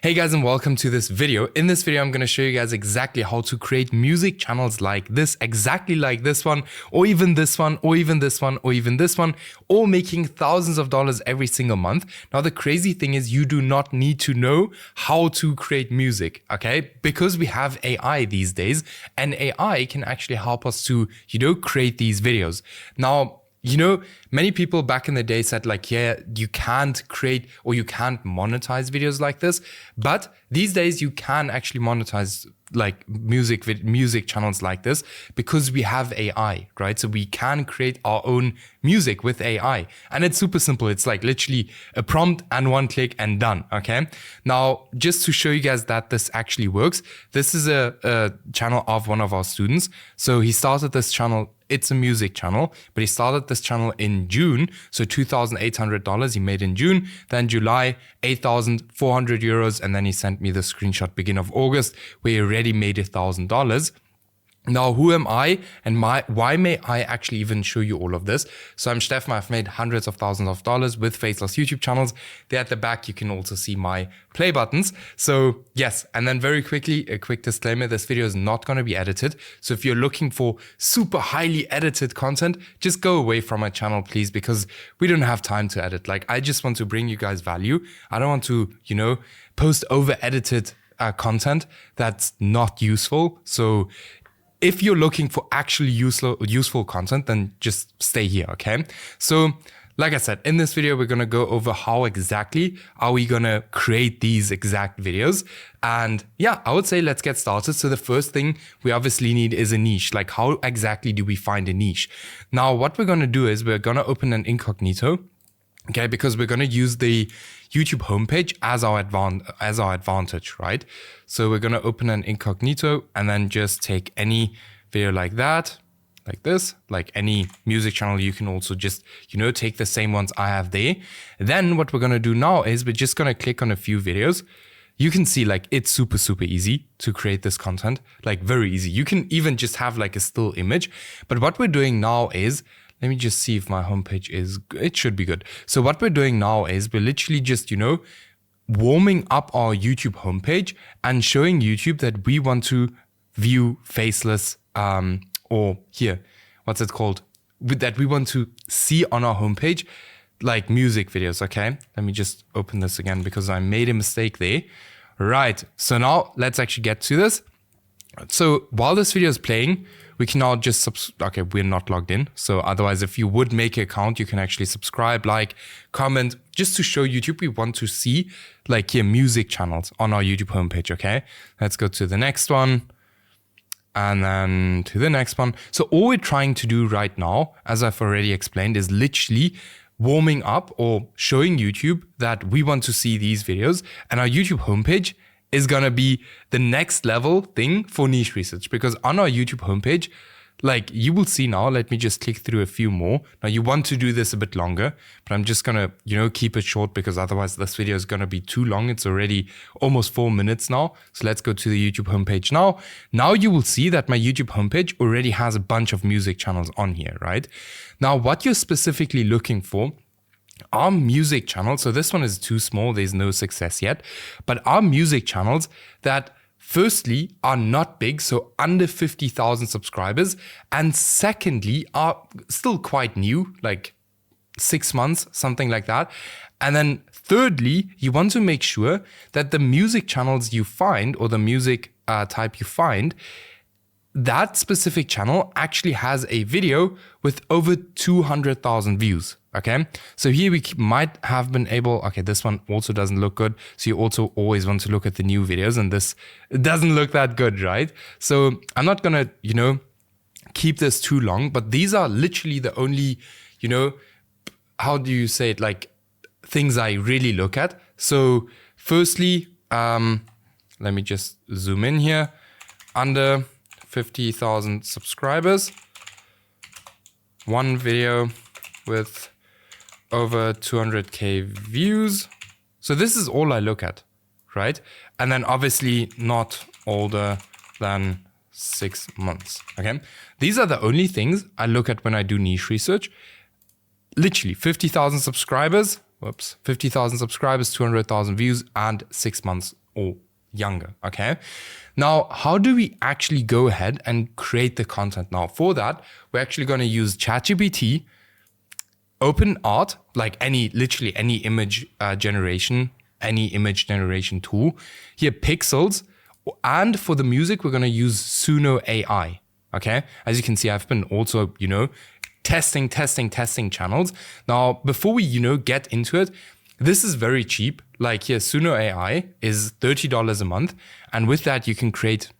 Hey guys, and welcome to this video. In this video, I'm going to show you guys exactly how to create music channels like this, exactly like this one, or even this one, or even this one, or even this one, all making thousands of dollars every single month. Now, the crazy thing is you do not need to know how to create music, okay? Because we have AI these days, and AI can actually help us to, create these videos. Now, many people back in the day said like, yeah, you can't create or you can't monetize videos like this. But these days you can actually monetize like music channels like this because we have AI, right? So we can create our own music with AI, and it's super simple. It's like literally a prompt and one click and done. Okay. Now, just to show you guys that this actually works, this is a channel of one of our students. So he started this channel. It's a music channel, but he started this channel in June. So $2,800 he made in June, then July, 8,400 euros. And then he sent me the screenshot beginning of August where he already made $1,000. Now, who am I and why may I actually even show you all of this? So I'm Steffen. I've made hundreds of thousands of dollars with Faceless YouTube channels. There at the back, you can also see my play buttons. So yes, and then very quickly, a quick disclaimer, this video is not going to be edited. So if you're looking for super highly edited content, just go away from my channel, please, because we don't have time to edit. Like, I just want to bring you guys value. I don't want to, post over edited content that's not useful. So if you're looking for actually useful content, then just stay here, okay? So, like I said, in this video, we're gonna go over how exactly are we gonna create these exact videos. And yeah, I would say let's get started. So the first thing we obviously need is a niche. Like, how exactly do we find a niche? Now, what we're gonna do is we're gonna open an incognito, okay? Because we're gonna use the YouTube homepage as our advantage, right? So we're gonna open an incognito and then just take any video like that, like this, like any music channel. You can also just, take the same ones I have there. Then what we're gonna do now is we're just gonna click on a few videos. You can see like it's super easy to create this content, like very easy. You can even just have like a still image. But what we're doing now is, let me just see if my homepage it should be good. So what we're doing now is we're literally just, warming up our YouTube homepage and showing YouTube that we want to view Faceless, or here, what's it called? That we want to see on our homepage, like music videos, okay? Let me just open this again because I made a mistake there. Right, so now let's actually get to this. So while this video is playing, we can now just okay, we're not logged in. So otherwise, if you would make an account, you can actually subscribe, like, comment, just to show YouTube we want to see like here music channels on our YouTube homepage, okay? Let's go to the next one and then to the next one. So all we're trying to do right now, as I've already explained, is literally warming up or showing YouTube that we want to see these videos, and our YouTube homepage is gonna be the next level thing for niche research. Because on our YouTube homepage, like you will see now, let me just click through a few more. Now you want to do this a bit longer, but I'm just gonna, keep it short because otherwise this video is gonna be too long. It's already almost 4 minutes now. So let's go to the YouTube homepage now. Now you will see that my YouTube homepage already has a bunch of music channels on here, right? Now what you're specifically looking for, our music channels, so this one is too small, there's no success yet, but our music channels that firstly are not big, so under 50,000 subscribers, and secondly are still quite new, like 6 months, something like that. And then thirdly, you want to make sure that the music channels you find, or the music type you find, that specific channel actually has a video with over 200,000 views. Okay, so here we might have been able, okay, this one also doesn't look good. So you also always want to look at the new videos, and this doesn't look that good, right? So I'm not gonna, keep this too long, but these are literally the only, how do you say it? Like things I really look at. So firstly, let me just zoom in here, under 50,000 subscribers, one video with over 200k views. So this is all I look at, right? And then obviously not older than 6 months, okay? These are the only things I look at when I do niche research. Literally 50,000 subscribers, 50,000 subscribers, 200,000 views, and 6 months or younger, okay? Now, how do we actually go ahead and create the content? Now, for that, we're actually going to use ChatGPT, OpenArt, like literally any image generation tool. Here, Pixels. And for the music, we're going to use Suno AI, okay? As you can see, I've been also, testing channels. Now, before we, get into it, this is very cheap. Like here, Suno AI is $30 a month. And with that, you can create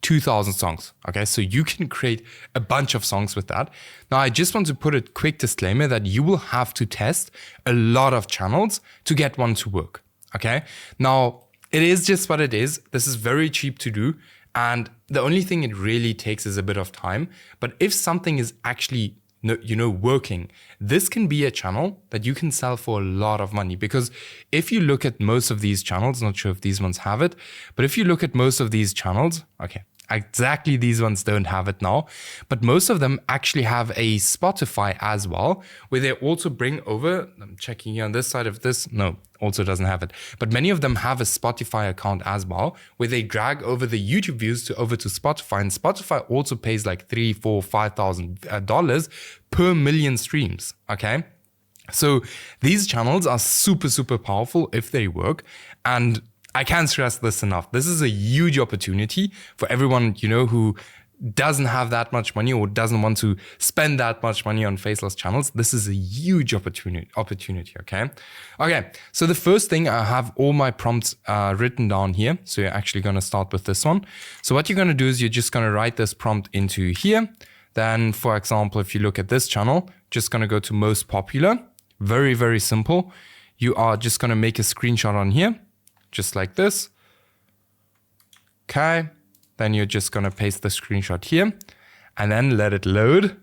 2,000 songs. Okay, so you can create a bunch of songs with that. Now, I just want to put a quick disclaimer that you will have to test a lot of channels to get one to work. Okay, now it is just what it is. This is very cheap to do. And the only thing it really takes is a bit of time. But if something is actually working, this can be a channel that you can sell for a lot of money. Because if you look at most of these channels, not sure if these ones have it, but if you look at most of these channels, okay, exactly these ones don't have it now, but most of them actually have a Spotify as well, where they also bring over, I'm checking here on this side of this, no, also doesn't have it, but many of them have a Spotify account as well, where they drag over the YouTube views over to Spotify, and Spotify also pays like $3,000, $4,000, $5,000 per million streams, okay? So these channels are super, super powerful if they work, and I can't stress this enough. This is a huge opportunity for everyone, who doesn't have that much money or doesn't want to spend that much money on faceless channels. This is a huge opportunity, okay? Okay, so the first thing, I have all my prompts written down here. So you're actually gonna start with this one. So what you're gonna do is you're just gonna write this prompt into here. Then, for example, if you look at this channel, just gonna go to most popular. Very, very simple. You are just gonna make a screenshot on here, just like this. Okay, then you're just gonna paste the screenshot here and then let it load.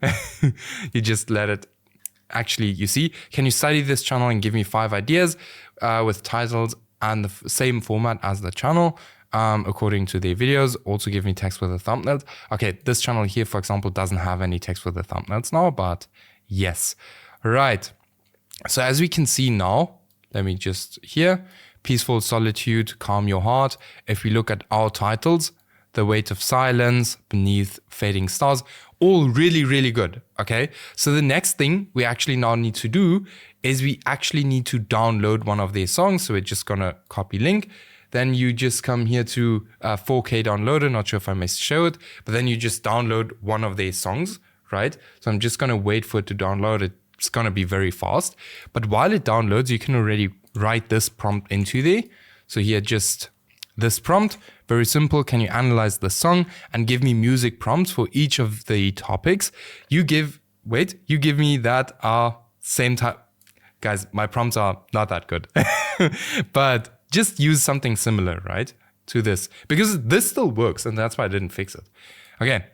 You just let it, actually, you see, can you study this channel and give me 5 ideas with titles and the same format as the channel according to their videos. Also give me text with the thumbnails. Okay, this channel here, for example, doesn't have any text with the thumbnails now, but yes. Right, so as we can see now, let me just here, Peaceful Solitude, Calm Your Heart. If we look at our titles, The Weight of Silence, Beneath Fading Stars, all really, really good, okay? So the next thing we actually now need to do is we actually need to download one of their songs. So we're just gonna copy link. Then you just come here to 4K downloader, not sure if I may show it, but then you just download one of their songs, right? So I'm just gonna wait for it to download. It's gonna be very fast. But while it downloads, you can already write this prompt into there. So here, just this prompt, very simple. Can you analyze the song and give me music prompts for each of the topics? You give me that same type. Guys, my prompts are not that good, but just use something similar, right, to this, because this still works, and that's why I didn't fix it. Okay,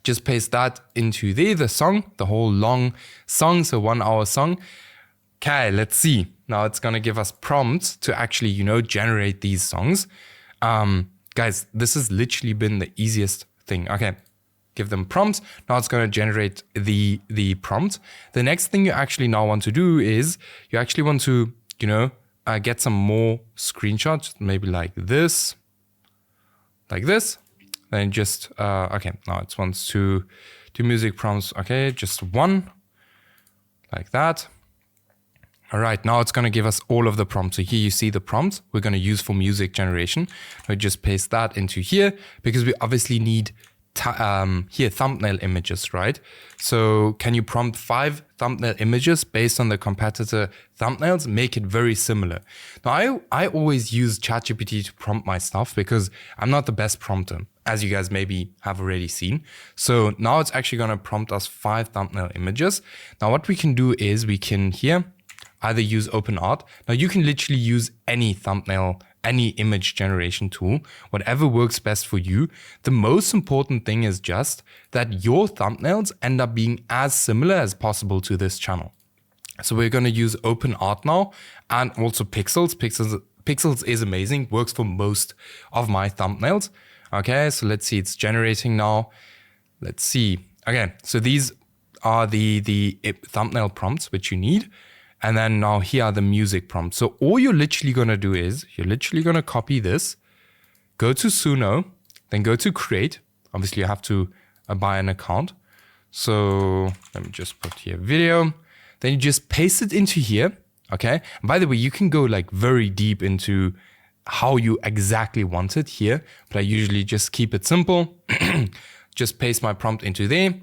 just paste that into there, the song, the whole long song, so 1 hour song. Okay, let's see. Now it's gonna give us prompts to actually, generate these songs. Guys, this has literally been the easiest thing. Okay, give them prompts. Now it's gonna generate the prompt. The next thing you actually now want to do is you actually want to, get some more screenshots, maybe like this. Then just, okay, now it wants to do music prompts. Okay, just 1, like that. All right, now it's gonna give us all of the prompts. So here you see the prompts we're gonna use for music generation. I just paste that into here because we obviously need here thumbnail images, right? So can you prompt 5 thumbnail images based on the competitor thumbnails? Make it very similar. Now I always use ChatGPT to prompt my stuff because I'm not the best prompter, as you guys maybe have already seen. So now it's actually gonna prompt us 5 thumbnail images. Now what we can do is we can here either use OpenArt. Now you can literally use any thumbnail, any image generation tool, whatever works best for you. The most important thing is just that your thumbnails end up being as similar as possible to this channel. So we're gonna use OpenArt now, and also Pixels. Pixels is amazing, works for most of my thumbnails. Okay, so let's see, it's generating now. Let's see. Okay, so these are the thumbnail prompts which you need. And then now here are the music prompts. So all you're literally going to do is you're literally going to copy this, go to Suno, then go to create. Obviously you have to buy an account. So let me just put here video. Then you just paste it into here. Okay. And by the way, you can go like very deep into how you exactly want it here, but I usually just keep it simple. Just paste my prompt into there,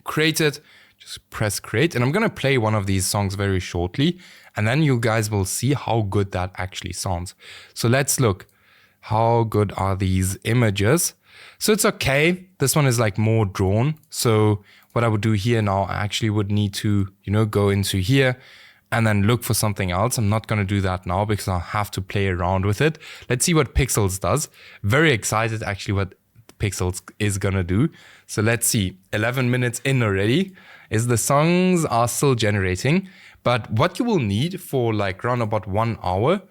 create it, just press create. And I'm going to play one of these songs very shortly. And then you guys will see how good that actually sounds. So let's look. How good are these images? So it's okay. This one is like more drawn. So what I would do here now, I actually would need to, go into here and then look for something else. I'm not going to do that now because I'll have to play around with it. Let's see what Pixels does. Very excited actually what Pixels is going to do. So let's see, 11 minutes in already is the songs are still generating. But what you will need for like around about 1 hour,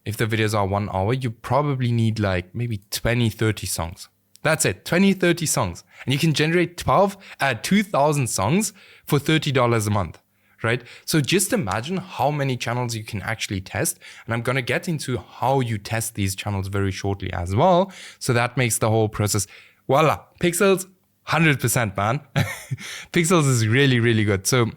if the videos are 1 hour, you probably need like maybe 20, 30 songs. That's it, 20, 30 songs. And you can generate 2,000 songs for $30 a month, right? So just imagine how many channels you can actually test. And I'm gonna get into how you test these channels very shortly as well. So that makes the whole process, voila, Pixels, 100%, man. Pixels is really, really good. So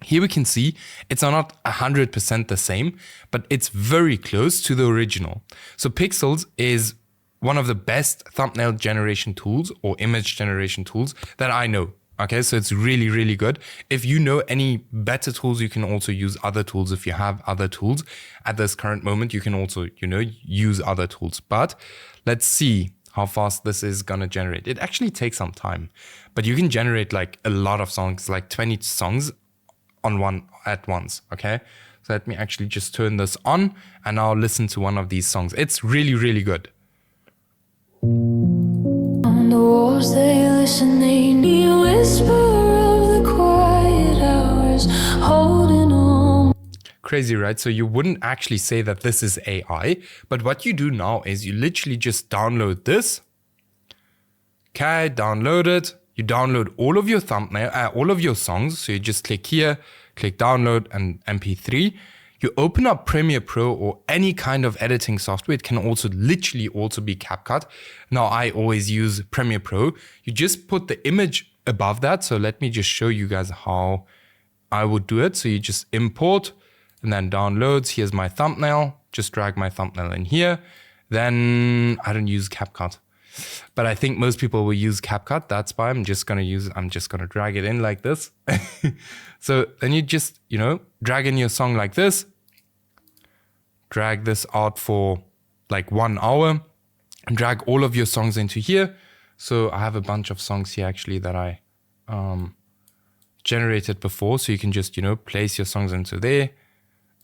here we can see it's not 100% the same, but it's very close to the original. So Pixels is one of the best thumbnail generation tools or image generation tools that I know. Okay, so it's really, really good. If you know any better tools, you can also use other tools. If you have other tools at this current moment, you can also, use other tools. But let's see how fast this is gonna generate. It actually takes some time, but you can generate like a lot of songs, like 20 songs at once, okay? So let me actually just turn this on and I'll listen to one of these songs. It's really, really good. On the walls they listen, they need a whisper of the quiet hours, holding on. Crazy, right? So you wouldn't actually say that this is AI, but what you do now is you literally just download this. Okay, download it. You download all of your all of your songs. So you just click here, click download and MP3. You open up Premiere Pro or any kind of editing software. It can also literally also be CapCut. Now I always use Premiere Pro. You just put the image above that. So let me just show you guys how I would do it. So you just import and then downloads. Here's my thumbnail. Just drag my thumbnail in here. Then I don't use CapCut, but I think most people will use CapCut. That's why I'm just going to drag it in like this. So then you just, drag in your song like this, drag this out for like 1 hour and drag all of your songs into here. So I have a bunch of songs here actually that I generated before. So you can just, place your songs into there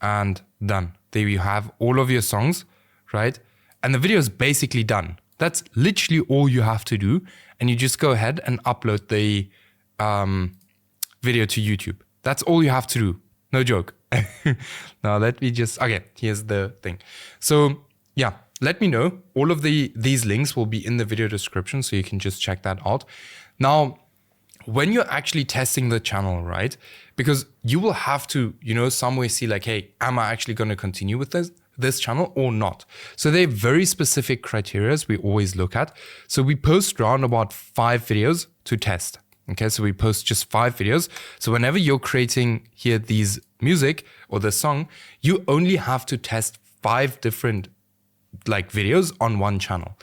and done. There you have all of your songs, right? And the video is basically done. That's literally all you have to do. And you just go ahead and upload the video to YouTube. That's all you have to do. No joke. Now let me just, okay, here's the thing. So yeah, let me know. All of these links will be in the video description, so you can just check that out. Now, when you're actually testing the channel, right? Because you will have to, somewhere see like, hey, am I actually going to continue with this channel or not? So there are very specific criteria we always look at. So we post around about 5 videos to test. Okay, so we post just 5 videos. So whenever you're creating here these music or the song, you only have to test 5 different like videos on one channel.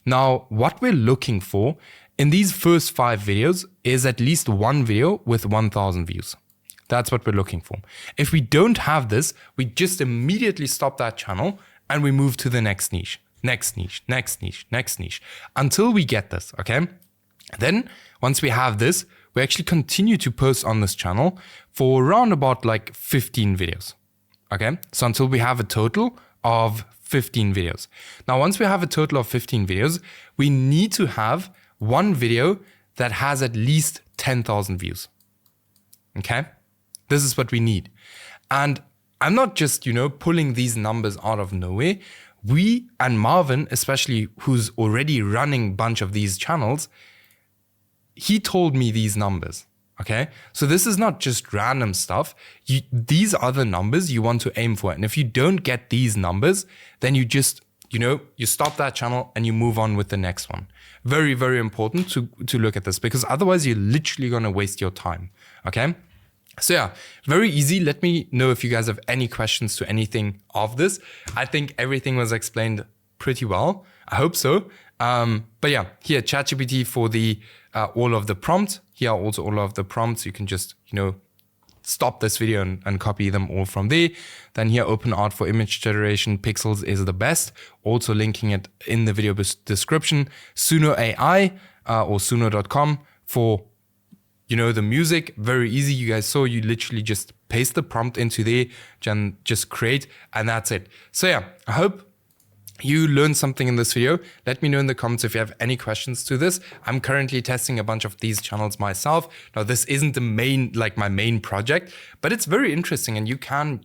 Now, what we're looking for in these first 5 videos is at least one video with 1,000 views. That's what we're looking for. If we don't have this, we just immediately stop that channel and we move to the next niche, next niche, next niche, next niche, until we get this, okay? Then once we have this, we actually continue to post on this channel for around about like 15 videos, okay? So until we have a total of 15 videos. Now, once we have a total of 15 videos, we need to have one video that has at least 10,000 views, okay? This is what we need. And I'm not just, pulling these numbers out of nowhere. We and Marvin, especially who's already running a bunch of these channels, he told me these numbers, Okay, so this is not just random stuff. These are the numbers you want to aim for. And if you don't get these numbers, then you just, you stop that channel and you move on with the next one. Very, very important to look at this, because otherwise you're literally going to waste your time. Okay. So yeah, very easy. Let me know if you guys have any questions to anything of this. I think everything was explained pretty well. I hope so. But yeah, here, ChatGPT for the all of the prompts. Here are also all of the prompts. You can just, stop this video and copy them all from there. Then here, OpenArt for image generation, Pixels is the best. Also linking it in the video description. Suno AI or suno.com for, the music. Very easy. You guys saw, you literally just paste the prompt into there, just create, and that's it. So yeah, I hope you learned something in this video. Let me know in the comments if you have any questions to this. I'm currently testing a bunch of these channels myself. Now, this isn't my main project, but it's very interesting, and you can,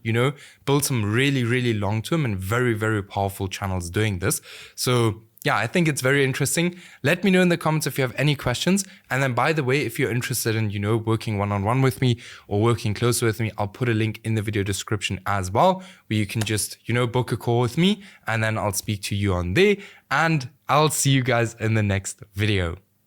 build some really, really long-term and very, very powerful channels doing this. So yeah, I think it's very interesting. Let me know in the comments if you have any questions. And then, by the way, if you're interested in, working one-on-one with me or working closer with me, I'll put a link in the video description as well, where you can just, book a call with me, and then I'll speak to you on there, and I'll see you guys in the next video.